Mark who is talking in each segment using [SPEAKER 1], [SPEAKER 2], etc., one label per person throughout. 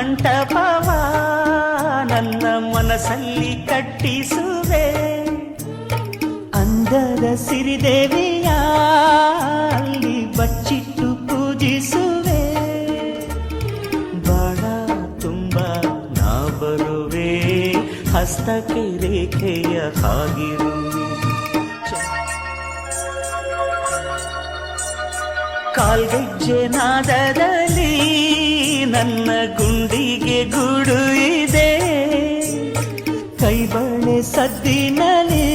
[SPEAKER 1] ಮಂಟಪವ ನನ್ನ ಮನಸ್ಸಲ್ಲಿ ಕಟ್ಟಿಸುವೆ. ಅಂದದ ಸಿರಿದೇವಿಯ ಅಲ್ಲಿ ಬಚ್ಚಿಟ್ಟು ಪೂಜಿಸುವೆ. ಬಾಳ ತುಂಬ ನಾ ಬರುವೆ, ಹಸ್ತಕ್ಕೆ ರೇಖೆಯ ಹಾಗಿರುವೆ. ಕಾಲ್ಗೆಜ್ಜೆ ನಾದದಲ್ಲಿ ನನ್ನ ಗುಂಡಿಗೆ ಗೂಡು ಇದೆ. ಕೈಬಳೆ ಸದ್ದಿನಲ್ಲಿ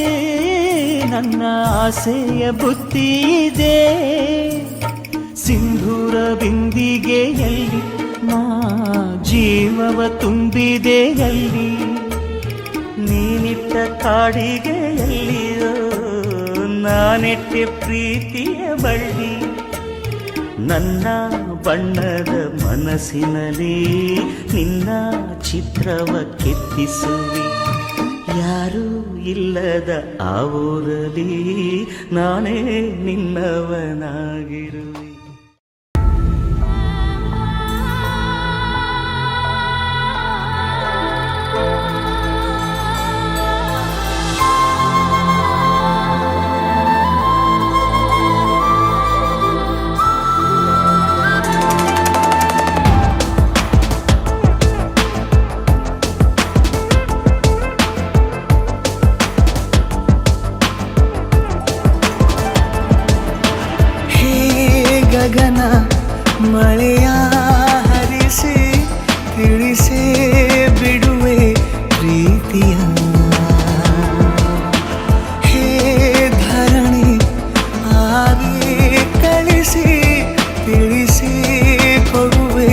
[SPEAKER 1] ನನ್ನ ಆಸೆಯ ಬುತ್ತಿ ಇದೆ. ಸಿಂಧೂರ ಬಿಂದಿಗೆಯಲ್ಲಿ ನಾ ಜೀವವ ತುಂಬಿದೆಯಲ್ಲಿ. ನೀನಿಟ್ಟ ಕಾಡಿಗೆಯಲ್ಲಿಯೋ ನಾನಿಟ್ಟೆ ಪ್ರೀತಿಯ ಬಳ್ಳಿ. ನನ್ನ ಬಣ್ಣದ ಮನಸ್ಸಿನಲ್ಲಿ ನಿನ್ನ ಚಿತ್ರವ ಕೆತ್ತಿಸುವೆ. ಯಾರೂ ಇಲ್ಲದ ಆ ಊರಲ್ಲಿ ನಾನೇ ನಿನ್ನವನಾಗಿರುವೆ.
[SPEAKER 2] ಗಗನ ಮಳೆಯ ಹರಿಸಿ ತಿಳಿಸೇ ಬಿಡುವೆ ಪ್ರೀತಿಯ. ಹೇ ಧರಣಿ ಆಗಿ ಕಳಿಸಿ ತಿಳಿಸಿ ಕೊಡುವೆ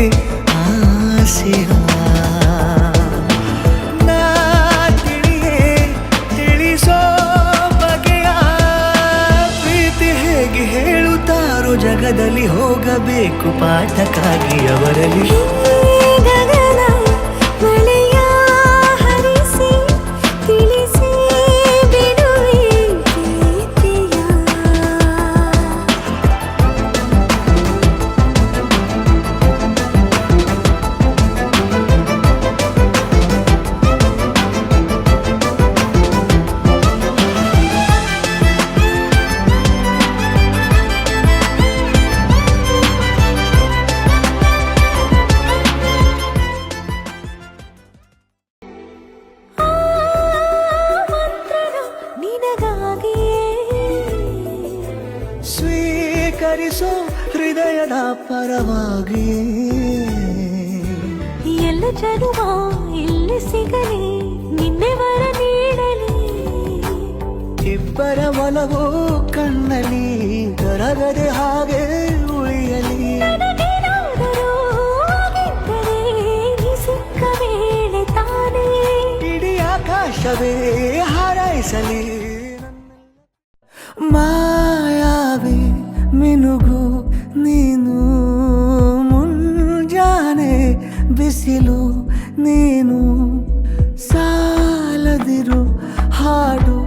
[SPEAKER 2] ಆಸೆಯ. ನಾ ತಿಳಿಯೇ ತಿಳಿಸೋ ಬಗೆಯ ಪ್ರೀತಿ ಹೇಗೆ ಹೇಳುತ್ತಾರೋ ಜಗದಲ್ಲಿ ಹೋಗಬೇಕು ಪಾಠಕ್ಕಾಗಿ ಅವರಲ್ಲಿ.
[SPEAKER 3] ಗಗನ ಮಳೆಯ ಹರಿಸಿ ತಿಳಿಸಿ ಬಿಡುವೆ ಪ್ರೀತಿಯ.
[SPEAKER 2] ಸ್ವೀಕರಿಸೋ ಹೃದಯದ ಪರವಾಗಿ.
[SPEAKER 3] ಎಲ್ಲ ಜನುಮ ಇಲ್ಲಿ ಸಿಗಲಿ, ನಿನ್ನೆ ವರ ನೀಡಲಿ.
[SPEAKER 2] ಇಬ್ಬರ ಒಲವು ಕಣ್ಣಲ್ಲಿ ಕರಗದೆ ಹಾಗೆ ಉಳಿಯಲಿ.
[SPEAKER 3] ನನಗೇನಾದರೂ ಆಗಿದ್ದರೆ ನೀ ಸಿಕ್ಕ ವೇಳೆ ತಾನೇ
[SPEAKER 2] ಇಡೀ ಆಕಾಶವೇ ಹಾರೈಸಲಿ. ಮಾಯಾವಿ ಮಿನುಗು ನೀನು, ಮುಂಜಾನೆ ಬಿಸಿಲು ನೀನು, ಸಾಲದಿರು ಹಾಡು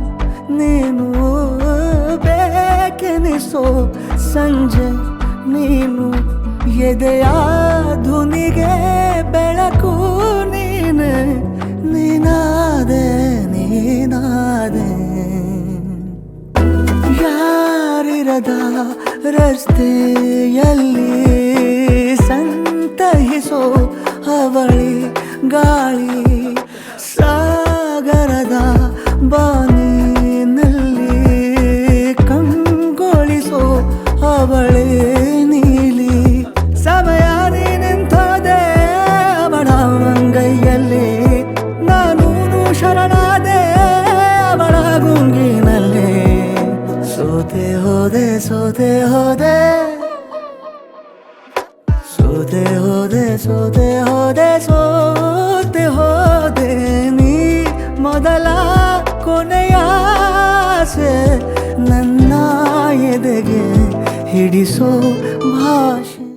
[SPEAKER 2] ನೀನು, ಬೇಕೆನಿಸೋ ಸಂಜೆ ನೀನು, ಎದೆಯ ಧುನಿಗೆ ಬೆಳಕು ನೀನೆ, ನೀನಾದೆ ನೀನಾದೆ. ಯಾರಿರದ ರಸ್ತೆಯಲ್ಲಿ ಸಂತಹಿಸೋ ಅವಳಿ ಗಾಳಿ, ಸಾಗರದ ಬಾನಿನಲ್ಲಿ ಕಂಗೊಳಿಸೋ ಅವಳೆ ನೀಲಿ. ಸಮಯ ನಿಂತೋದೆ ಅವಳ ಅಂಗೈಯಲ್ಲಿ, ನಾನು ಶರಣಾದೆ ಅವಳ ಗುಂಗಿನಲ್ಲಿ. ಸೋತೆ ಹೋದೆ ಸೋತೆ ಹೋದೆ ಸೋತೆ ಹೋದೆ ಸೋತೆ ಹೋದೆ ಸೋತೆ ಹೋದೆ. ನೀ ಮೊದಲ ಕೊನೆಯ ಆಸೆ ನನ್ನ ಎದೆಗೆ ಹಿಡಿಸೋ ಭಾಷೆ.